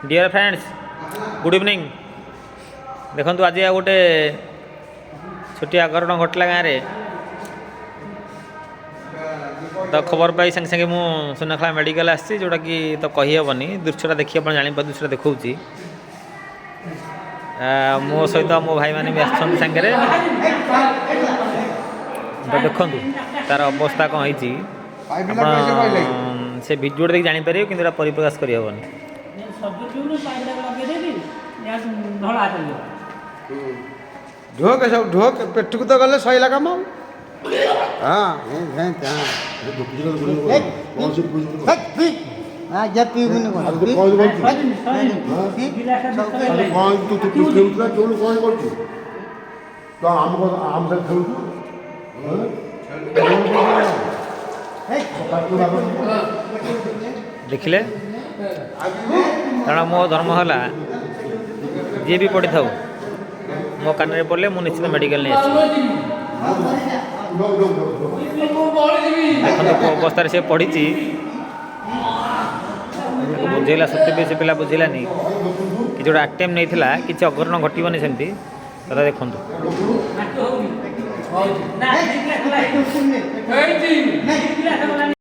Dear friends good evening. देखो आज गोटे छोटिया अघटन घटला गाँव में तो खबर पाई संगे संगे मु सुनाखला मेडिकल आसी जोटा कि तो कहीहबनी दृश्यटा देखिए आप जान दृश्य देखा मो सहित मो भाई मैंने भी आसछन सांगे तो देखु तार अवस्था कौन होती से भिडियो देख जापर कि परिप्रकाश करहबनी। ढोक सब ढोक पेट को तो गले सही कम हाँ देखिले कारण मो धर्म है जी भी पढ़ी था मो कान में पड़े मुझे निश्चित मेडिकल नहीं देखो अवस्था से पढ़ी बुझेला सत्य भी से पिला बुझेलानी कि जो आटेम नहीं था किसी अघटन घटनी सेमती तथा देखो।